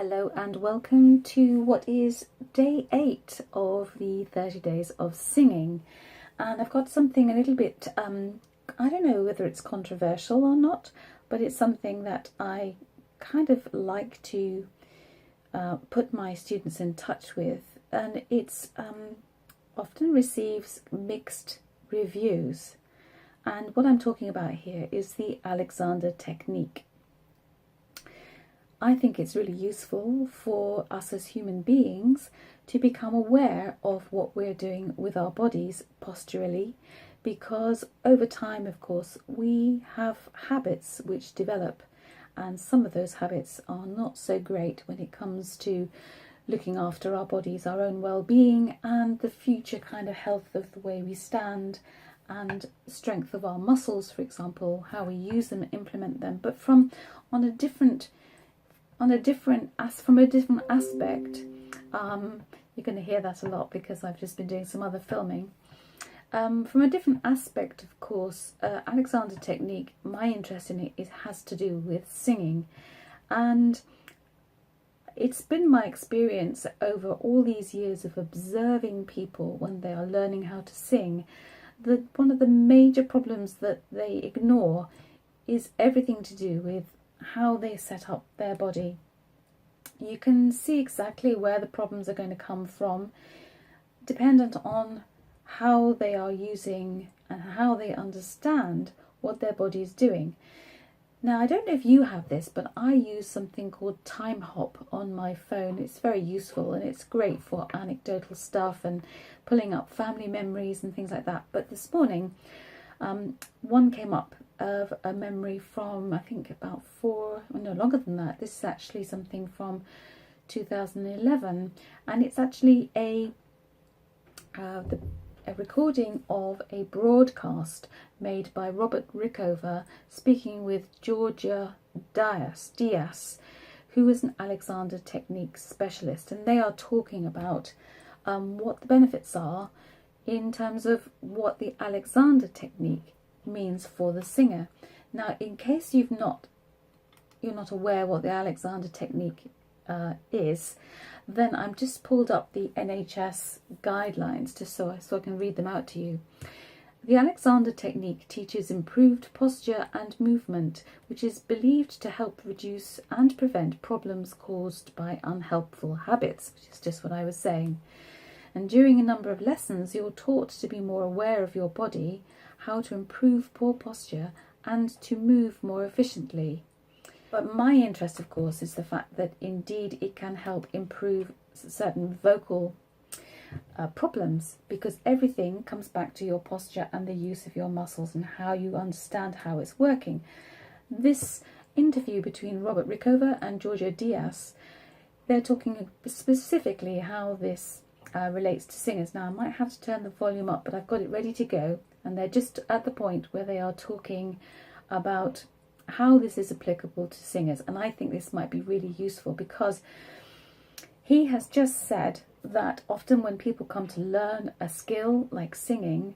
Hello and welcome to what is day 8 of the 30 days of singing. And I've got something a little bit, I don't know whether it's controversial or not, but it's something that I kind of like to put my students in touch with. And it's often receives mixed reviews. And what I'm talking about here is the Alexander Technique. I think it's really useful for us as human beings to become aware of what we're doing with our bodies posturally, because over time, of course, we have habits which develop, and some of those habits are not so great when it comes to looking after our bodies, our own well-being, and the future kind of health of the way we stand and strength of our muscles, for example, how we use them, implement them, but from a different aspect. You're going to hear that a lot because I've just been doing some other filming. From a different aspect, of course, Alexander Technique, my interest in it has to do with singing. And it's been my experience over all these years of observing people when they are learning how to sing, that one of the major problems that they ignore is everything to do with how they set up their body. You can see exactly where the problems are going to come from, dependent on how they are using and how they understand what their body is doing. Now, I don't know if you have this, but I use something called Time Hop on my phone. It's very useful and it's great for anecdotal stuff and pulling up family memories and things like that. But this morning, one came up of a memory from, I think, about longer than that. This is actually something from 2011, and it's actually a recording of a broadcast made by Robert Rickover speaking with Georgia Diaz, who is an Alexander Technique specialist, and they are talking about what the benefits are in terms of what the Alexander Technique means for the singer. Now, in case you're not aware what the Alexander Technique is, then I'm just pulled up the NHS guidelines just so I can read them out to you. The Alexander Technique teaches improved posture and movement, which is believed to help reduce and prevent problems caused by unhelpful habits, which is just what I was saying. And during a number of lessons, you're taught to be more aware of your body, how to improve poor posture, and to move more efficiently. But my interest, of course, is the fact that indeed it can help improve certain vocal problems, because everything comes back to your posture and the use of your muscles and how you understand how it's working. This interview between Robert Rickover and Georgia Diaz, they're talking specifically how this relates to singers. Now, I might have to turn the volume up, but I've got it ready to go, and they're just at the point where they are talking about how this is applicable to singers. And I think this might be really useful, because he has just said that often when people come to learn a skill like singing,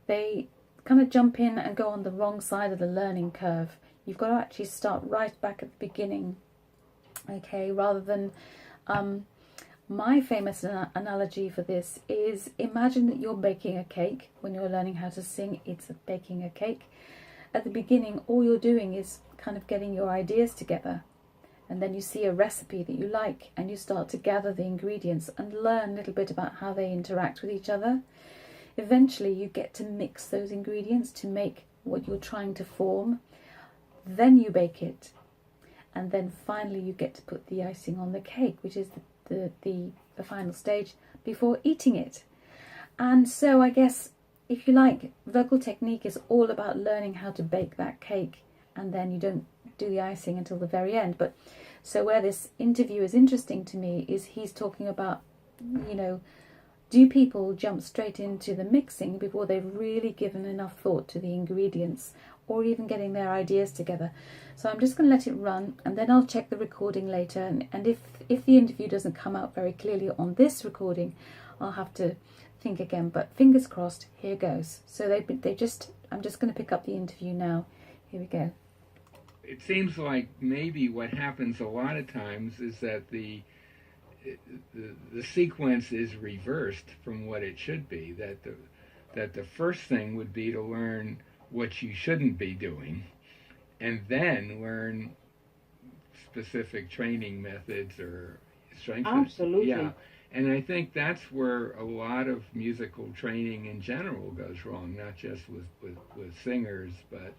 they kind of jump in and go on the wrong side of the learning curve. You've got to actually start right back at the beginning, okay, rather than my famous analogy for this is, imagine that you're baking a cake. When you're learning how to sing, it's baking a cake. At the beginning, all you're doing is kind of getting your ideas together. And then you see a recipe that you like, and you start to gather the ingredients and learn a little bit about how they interact with each other. Eventually, you get to mix those ingredients to make what you're trying to form. Then you bake it. And then finally, you get to put the icing on the cake, which is the final stage before eating it. And so I guess, if you like, vocal technique is all about learning how to bake that cake, and then you don't do the icing until the very end. But so where this interview is interesting to me is he's talking about, do people jump straight into the mixing before they've really given enough thought to the ingredients or even getting their ideas together? So I'm just going to let it run, and then I'll check the recording later. And if the interview doesn't come out very clearly on this recording, I'll have to think again. But fingers crossed, here goes. So I'm just going to pick up the interview now. Here we go. it seems like maybe what happens a lot of times is that the sequence is reversed from what it should be. That the first thing would be to learn what you shouldn't be doing, and then learn specific training methods or strength. Yeah, Absolutely. and I think that's where a lot of musical training in general goes wrong, not just with singers, but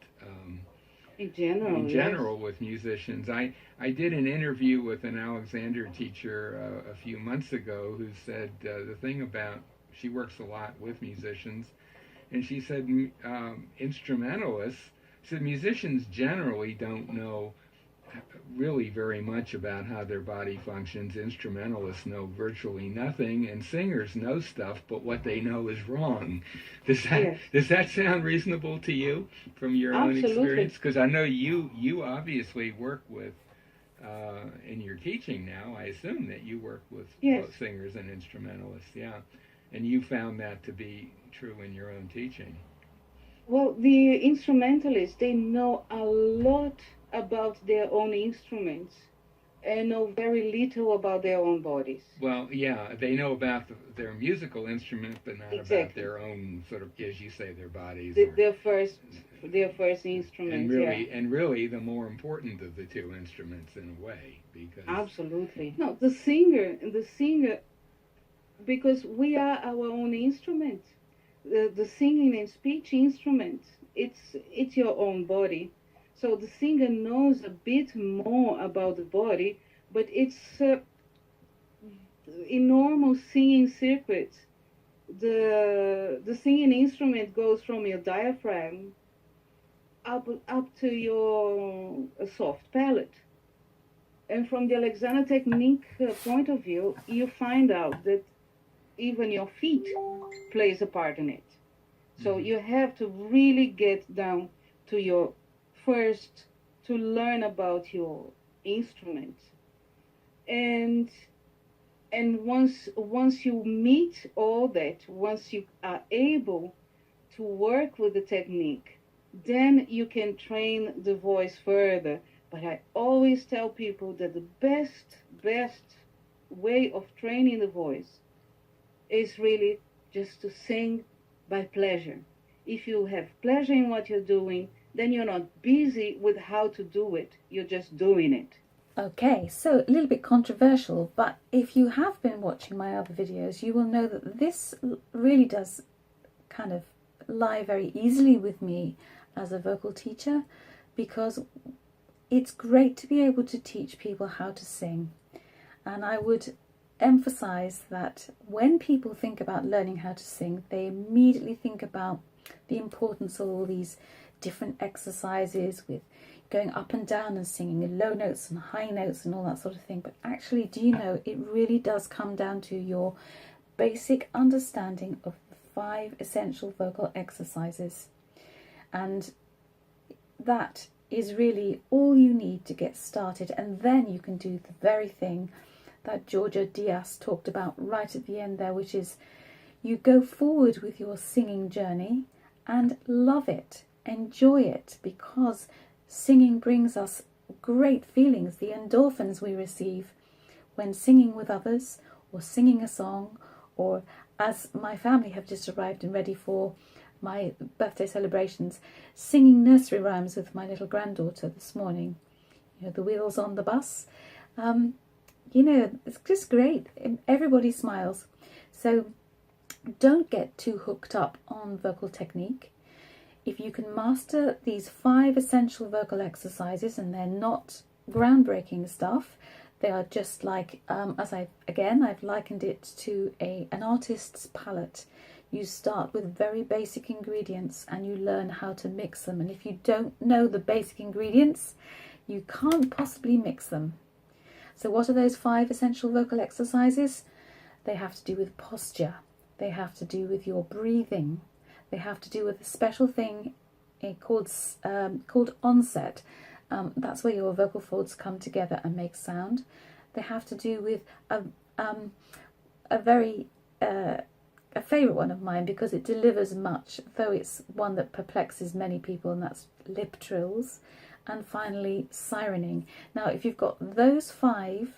In in general, yes. general with musicians. I did an interview with an Alexander teacher a few months ago who said the thing about, she works a lot with musicians, and she said instrumentalists, said musicians generally don't know really very much about how their body functions. Instrumentalists know virtually nothing, and singers know stuff, but what they know is wrong. Yes, Does that sound reasonable to you from your own experience? absolutely. Because I know you obviously work with in your teaching now. I assume that you work with Yes. both singers and instrumentalists. Yeah, and you found that to be true in your own teaching. Well, the instrumentalists, they know a lot about their own instruments and know very little about their own bodies. Well, yeah, they know about their musical instrument, but not about Exactly. their own sort of, as you say, their bodies, The, or their first instruments, yeah. and really the more important of the two instruments in a way, because Absolutely. No, the singer, because we are our own instrument. The singing and speech instrument, it's your own body. So the singer knows a bit more about the body, but it's in normal singing circuits. The singing instrument goes from your diaphragm up to your soft palate. And from the Alexander technique point of view, you find out that even your feet plays a part in it. So mm-hmm. you have to really get down to your first to learn about your instrument. And once you meet all that, once you are able to work with the technique, then you can train the voice further. But I always tell people that the best way of training the voice is really just to sing by pleasure. If you have pleasure in what you're doing, then you're not busy with how to do it. You're just doing it. Okay, so a little bit controversial, but if you have been watching my other videos, you will know that this really does kind of lie very easily with me as a vocal teacher, because it's great to be able to teach people how to sing. And I would emphasize that when people think about learning how to sing, they immediately think about the importance of all these different exercises with going up and down and singing low notes and high notes and all that sort of thing. But actually, do you know, it really does come down to your basic understanding of the 5 essential vocal exercises. And that is really all you need to get started. And then you can do the very thing that Georgia Diaz talked about right at the end there, which is you go forward with your singing journey and love it, enjoy it, because singing brings us great feelings, the endorphins we receive when singing with others or singing a song, or as my family have just arrived and ready for my birthday celebrations, singing nursery rhymes with my little granddaughter this morning. You know, the wheels on the bus. You know, it's just great. Everybody smiles. So don't get too hooked up on vocal technique. If you can master these 5 essential vocal exercises, and they're not groundbreaking stuff, they are just like, I've likened it to an artist's palette. You start with very basic ingredients and you learn how to mix them. And if you don't know the basic ingredients, you can't possibly mix them. So what are those 5 essential vocal exercises? They have to do with posture. They have to do with your breathing. They have to do with a special thing called onset. That's where your vocal folds come together and make sound. They have to do with a very a favourite one of mine, because it delivers much, though it's one that perplexes many people, and that's lip trills. and finally sirening. Now, if you've got those 5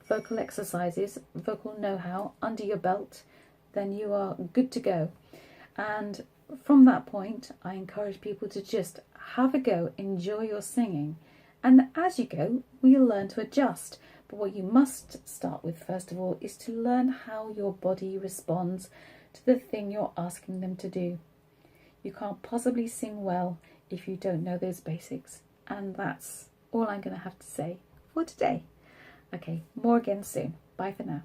vocal exercises, vocal know-how under your belt, then you are good to go. And from that point, I encourage people to just have a go, enjoy your singing, and as you go, we'll learn to adjust. But what you must start with, first of all, is to learn how your body responds to the thing you're asking them to do. You can't possibly sing well if you don't know those basics. And that's all I'm going to have to say for today. Okay, more again soon. Bye for now.